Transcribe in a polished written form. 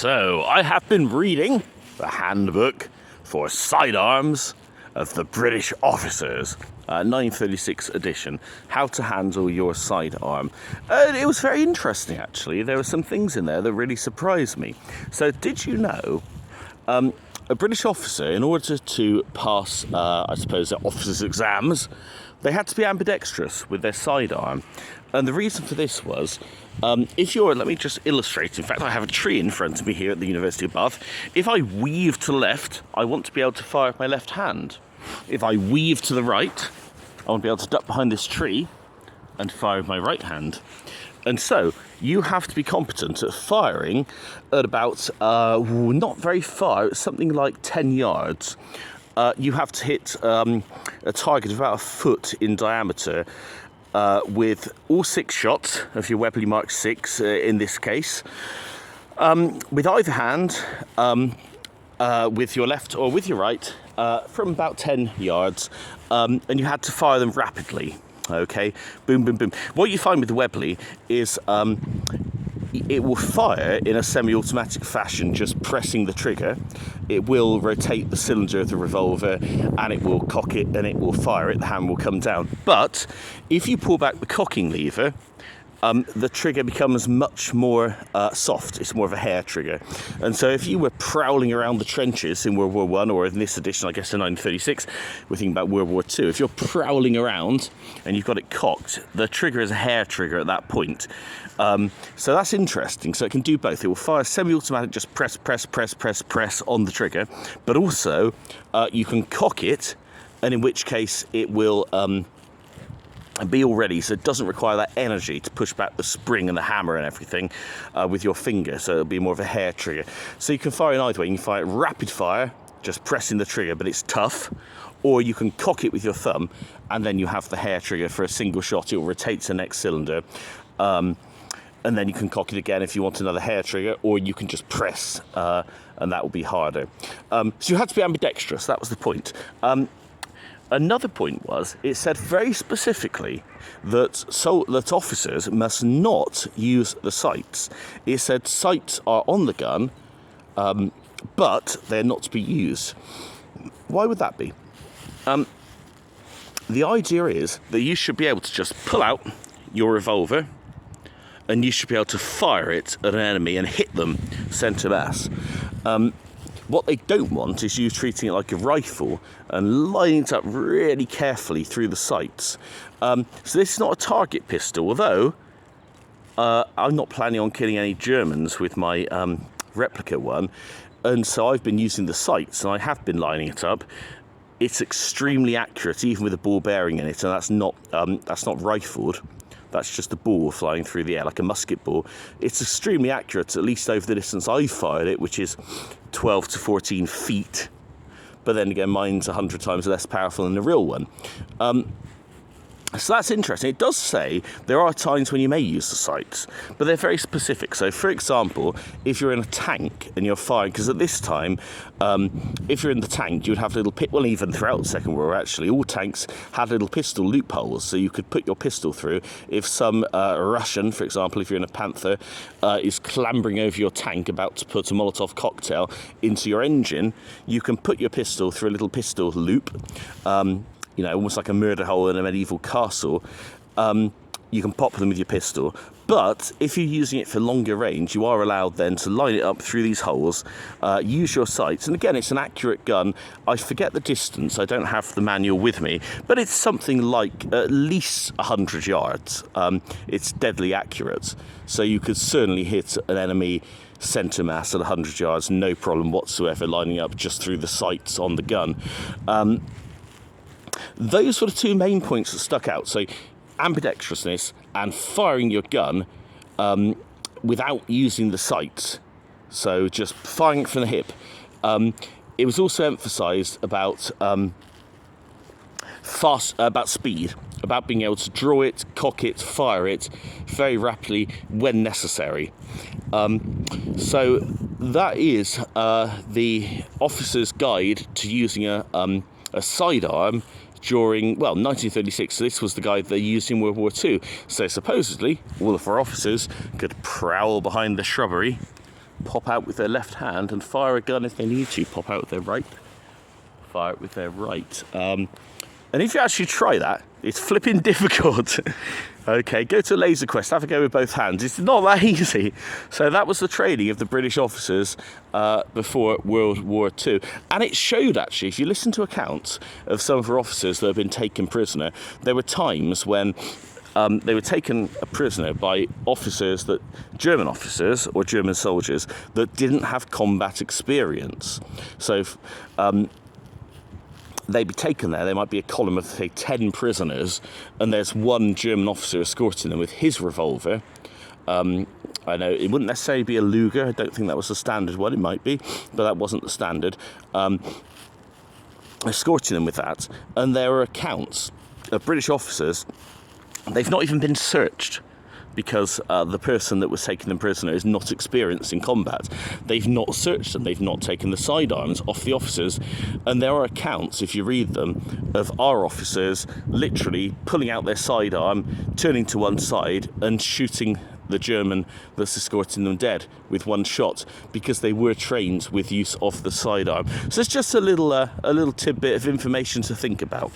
So, I have been reading the handbook for sidearms of the British officers, 1936 edition, how to handle your sidearm. And it was very interesting, actually. There were some things in there that really surprised me. So, did you know a British officer, in order to pass, I suppose, their officers' exams, they had to be ambidextrous with their sidearm. And the reason for this was, if you're, let me just illustrate, in fact I have a tree in front of me here at the University of Bath. If I weave to the left, I want to be able to fire with my left hand. If I weave to the right, I want to be able to duck behind this tree and fire with my right hand. And so, you have to be competent at firing at about, not very far, it's something like 10 yards. You have to hit a target of about a foot in diameter with all 6 shots of your Webley Mark 6 in this case, with either hand, with your left or with your right, from about 10 yards, and you had to fire them rapidly. Okay, boom, boom, boom. What you find with the Webley is it will fire in a semi-automatic fashion, just pressing the trigger. It will rotate the cylinder of the revolver and it will cock it and it will fire it. The hand will come down. But if you pull back the cocking lever, the trigger becomes much more soft. It's more of a hair trigger. And so if you were prowling around the trenches in World War I, or in this edition, I guess in 1936, we're thinking about World War II, if you're prowling around and you've got it cocked, the trigger is a hair trigger at that point. So that's interesting. So it can do both. It will fire semi-automatic, just press, press, press, press, press on the trigger. But also, you can cock it, and in which case it will be all ready, so it doesn't require that energy to push back the spring and the hammer and everything with your finger, so it'll be more of a hair trigger. So you can fire in either way. You can fire it rapid fire, just pressing the trigger, but it's tough, or you can cock it with your thumb, and then you have the hair trigger for a single shot. It will rotate to the next cylinder, and then you can cock it again if you want another hair trigger, or you can just press, and that will be harder. So you had to be ambidextrous, that was the point. Another point was, it said very specifically that officers must not use the sights. It said sights are on the gun, but they're not to be used. Why would that be? The idea is that you should be able to just pull out your revolver and you should be able to fire it at an enemy and hit them centre mass. What they don't want is you treating it like a rifle and lining it up really carefully through the sights. So this is not a target pistol, although I'm not planning on killing any Germans with my replica one, and so I've been using the sights and I have been lining it up. It's extremely accurate, even with a ball bearing in it, and that's not rifled. That's just a ball flying through the air, like a musket ball. It's extremely accurate, at least over the distance I've fired it, which is 12 to 14 feet. But then again, mine's 100 times less powerful than the real one. So that's interesting. It does say there are times when you may use the sights, but they're very specific. So, for example, if you're in a tank and you're firing, because at this time, if you're in the tank, you would have little well, even throughout the Second World War, actually, all tanks had little pistol loopholes, so you could put your pistol through. If some Russian, for example, if you're in a Panther, is clambering over your tank about to put a Molotov cocktail into your engine, you can put your pistol through a little pistol loop. Almost like a murder hole in a medieval castle. You can pop them with your pistol. But if you're using it for longer range, you are allowed then to line it up through these holes, use your sights. And again, it's an accurate gun. I forget the distance. I don't have the manual with me. But it's something like at least 100 yards. It's deadly accurate. So you could certainly hit an enemy centre mass at 100 yards, no problem whatsoever, lining up just through the sights on the gun. Those were the two main points that stuck out. So ambidextrousness and firing your gun without using the sights. So just firing it from the hip. It was also emphasised about about speed, about being able to draw it, cock it, fire it very rapidly when necessary. So that is the officer's guide to using a sidearm during, 1936. So this was the guide they used in World War II. So supposedly, all of our officers could prowl behind the shrubbery pop out with their left hand and fire a gun if they need to. Pop out with their right, fire it with their right. And if you actually try that, it's flipping difficult. Okay, go to Laser Quest, have a go with both hands. It's not that easy. So that was the training of the British officers before World War II. And it showed, actually, if you listen to accounts of some of our officers that have been taken prisoner, there were times when they were taken a prisoner by officers German officers or German soldiers that didn't have combat experience. So they'd be taken there, there might be a column of, say, 10 prisoners, and there's one German officer escorting them with his revolver. I know it wouldn't necessarily be a Luger, I don't think that was the standard one, it might be, but that wasn't the standard. Escorting them with that, and there are accounts of British officers, they've not even been searched, because the person that was taking them prisoner is not experienced in combat. They've not searched them, they've not taken the sidearms off the officers, and there are accounts, if you read them, of our officers literally pulling out their sidearm, turning to one side and shooting the German that's escorting them dead with one shot, because they were trained with use of the sidearm. So it's just a little tidbit of information to think about.